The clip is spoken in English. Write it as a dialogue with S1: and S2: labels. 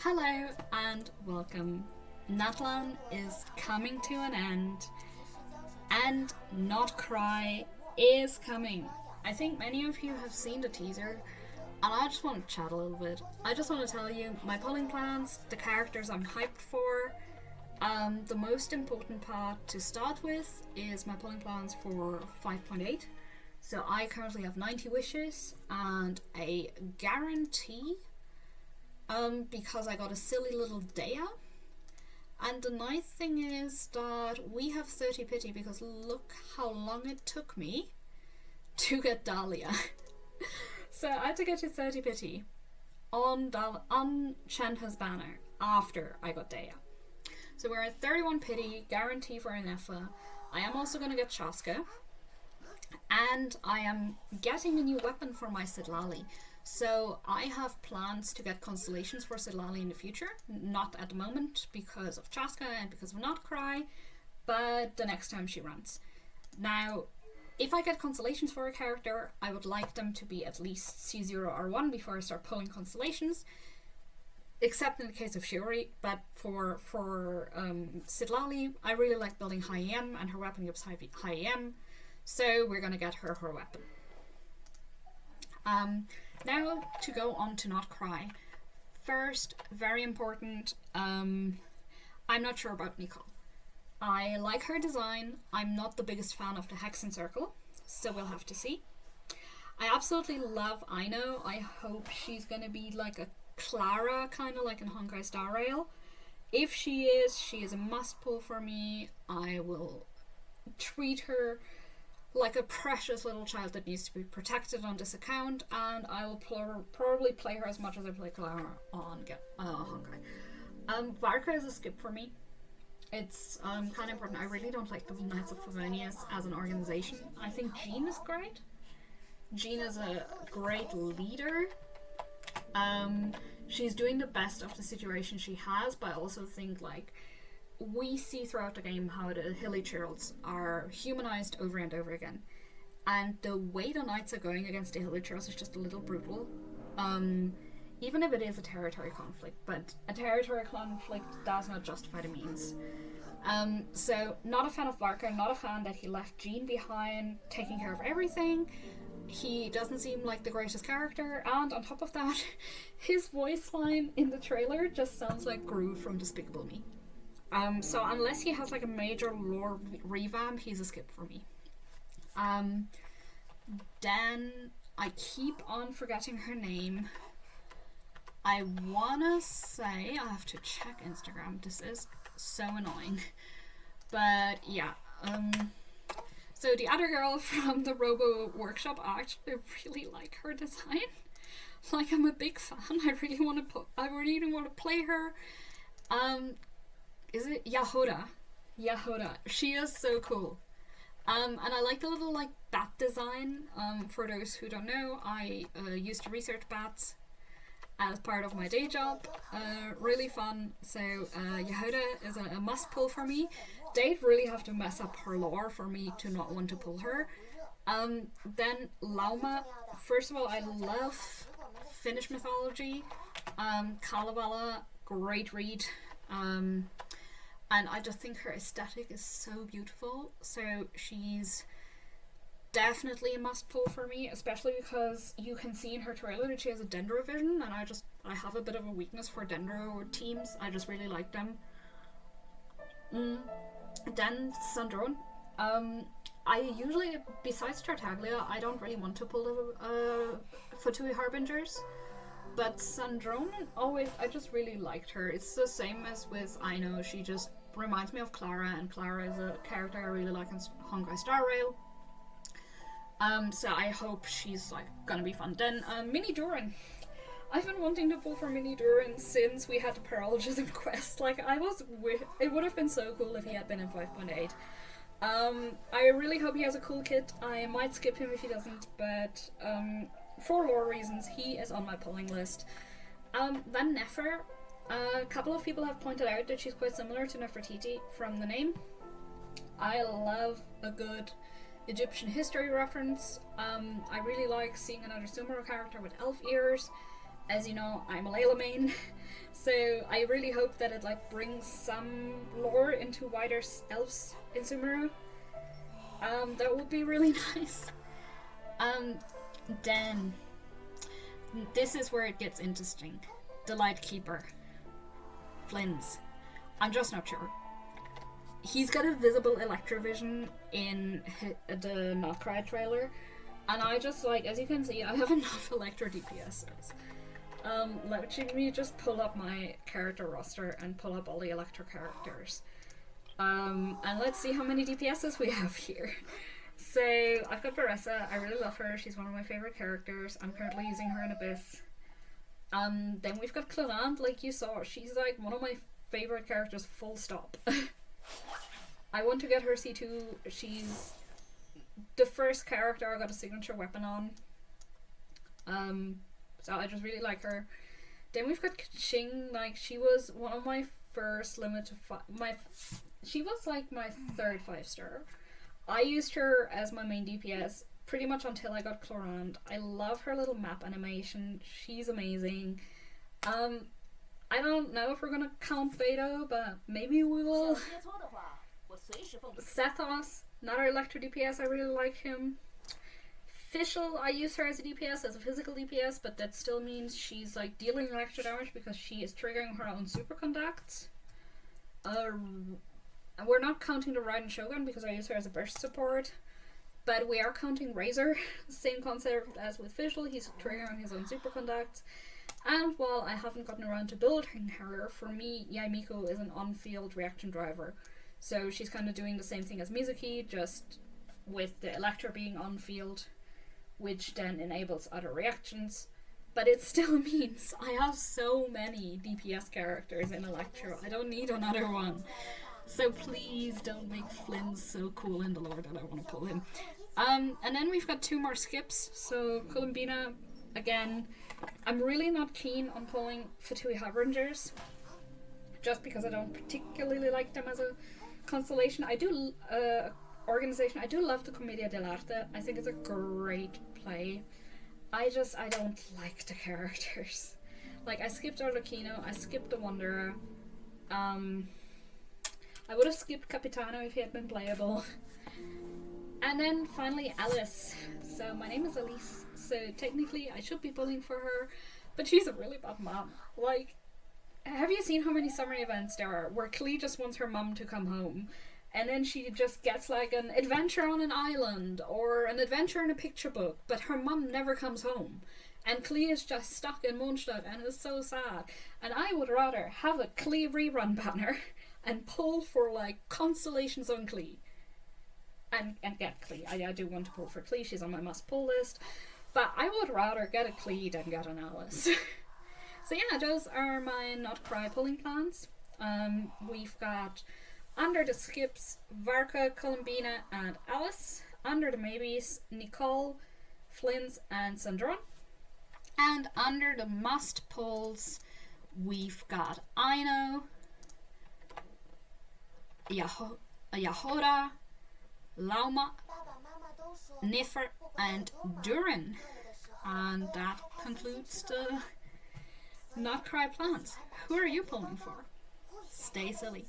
S1: Hello and welcome. Natlan is coming to an end, and Nod Krai is coming. I think many of you have seen the teaser, and I just want to chat a little bit. I just want to tell you my polling plans, the characters I'm hyped for. The most important part to start with is my polling plans for 5.8. So I currently have 90 wishes and a guarantee because I got a silly little Dea. And the nice thing is that we have 30 pity because look how long it took me to get Dahlia. So I had to get to 30 pity on Shanta's banner after I got Dea. So we're at 31 pity, guarantee for an Efa. I am also going to get Chaska. And I am getting a new weapon for my Sidlali. So I have plans to get constellations for Sidlali in the future. Not at the moment because of Chaska and because of Nod Krai, but the next time she runs. Now, if I get constellations for a character, I would like them to be at least C0R1 before I start pulling constellations. Except in the case of Shiori, but for Sidlali, I really like building high EM, and her weapon gives high EM, so we're going to get her weapon. Now to go on to Nod Krai. First, very important, I'm not sure about Nicole. I like her design. I'm not the biggest fan of the Hexen Circle, so we'll have to see. I absolutely love Aino. I hope she's going to be like a Clara, kind of like in Honkai Star Rail. If she is a must pull for me. I will treat her like a precious little child that needs to be protected on this account, and I will probably play her as much as I play Clara on Honkai. Varka is a skip for me. It's kind of important. I really don't like the Knights of Favonius as an organization. I think Jean is great. Jean is a great leader. She's doing the best of the situation she has, but I also think like we see throughout the game how the Hilly Churls are humanized over and over again. And the way the knights are going against the Hilly Churls is just a little brutal. Even if it is a territory conflict, but a territory conflict does not justify the means. So not a fan of Varka, not a fan that he left Jean behind, taking care of everything. He doesn't seem like the greatest character, and on top of that, his voice line in the trailer just sounds like Gru from Despicable Me. So unless he has like a major lore revamp, he's a skip for me. Then I keep on forgetting her name. I wanna say, I have to check Instagram, this is so annoying. But yeah, so the other girl from the Robo Workshop, I actually really like her design. Like, I'm a big fan. I really want to play her. Is it Yahoda? Yahoda. She is so cool. And I like the little like bat design. For those who don't know, I used to research bats as part of my day job. Really fun. So Yahoda is a must pull for me. They'd really have to mess up her lore for me to not want to pull her. Then Lauma. First of all, I love Finnish mythology. Kalevala, great read. And I just think her aesthetic is so beautiful. So she's definitely a must pull for me, especially because you can see in her trailer that she has a Dendro vision, and I have a bit of a weakness for Dendro teams. I just really like them. Then Sandrone. I usually, besides Tartaglia, I don't really want to pull the Fatui Harbingers. But Sandrone, I just really liked her. It's the same as with Aino. She just reminds me of Clara, and Clara is a character I really like in Honkai Star Rail. So I hope she's like gonna be fun. Then Mini Durin. I've been wanting to pull for Mini Durin since we had the Paralogism quest. Like, it would have been so cool if he had been in 5.8. I really hope he has a cool kit. I might skip him if he doesn't, but for lore reasons, he is on my pulling list. Then Nefer. A couple of people have pointed out that she's quite similar to Nefertiti from the name. I love a good Egyptian history reference. I really like seeing another Sumeru character with elf ears. As you know, I'm a Layla main, so I really hope that it like brings some lore into wider elves in Sumeru. That would be really nice. Then this is where it gets interesting. The Lightkeeper, Flynn's. I'm just not sure. He's got a visible Electrovision in the Nod Krai trailer, and I just like, as you can see, I have enough Electro DPSs. Let me just pull up my character roster and pull up all the Electro characters. And let's see how many DPSs we have here. So, I've got Varessa, I really love her, she's one of my favourite characters, I'm currently using her in Abyss. Then we've got Cleland, like you saw, she's like one of my favourite characters, full stop. I want to get her C2, she's the first character I got a signature weapon on. So I just really like her. Then we've got Kaching, like she was one of my first limited she was like my third 5-star. I used her as my main DPS pretty much until I got Clorand. I love her little map animation. She's amazing. I don't know if we're gonna count Beto, but maybe we will. Sethos, another Electro DPS, I really like him. Fischl, I use her as a DPS, as a physical DPS, but that still means she's like dealing electro damage because she is triggering her own superconducts. We're not counting the Raiden Shogun because I use her as a burst support, but we are counting Razor, same concept as with Fischl, he's triggering his own superconducts. And while I haven't gotten around to building her, for me, Yaimiko is an on-field reaction driver. So she's kind of doing the same thing as Mizuki, just with the Electro being on-field, which then enables other reactions. But it still means I have so many DPS characters in Electro, I don't need another one. So please don't make Flynn so cool in the lore that I want to pull him. And then we've got 2 more skips. So Columbina, again, I'm really not keen on pulling Fatui Harbingers, just because I don't particularly like them as a constellation. I do, organization, I do love the Commedia dell'arte. I think it's a great play. I don't like the characters. Like, I skipped Arlecchino, I skipped the Wanderer. I would have skipped Capitano if he had been playable. And then finally Alice. So my name is Elise, so technically I should be pulling for her, but she's a really bad mom. Like, have you seen how many summer events there are where Klee just wants her mum to come home, and then she just gets like an adventure on an island or an adventure in a picture book, but her mum never comes home, and Klee is just stuck in Mondstadt, and it's so sad. And I would rather have a Klee rerun banner and pull for like constellations on Klee. And get Klee. I do want to pull for Klee, she's on my must pull list. But I would rather get a Klee than get an Alice. So yeah, those are my Nod Krai pulling plans. We've got under the skips Varka, Columbina and Alice. Under the maybes Nicole, Flynn's and Sandron. And under the must pulls we've got Aino, Yahora, Lauma, Niffer and Durin. And that concludes the Nod Krai plans. Who are you pulling for? Stay silly.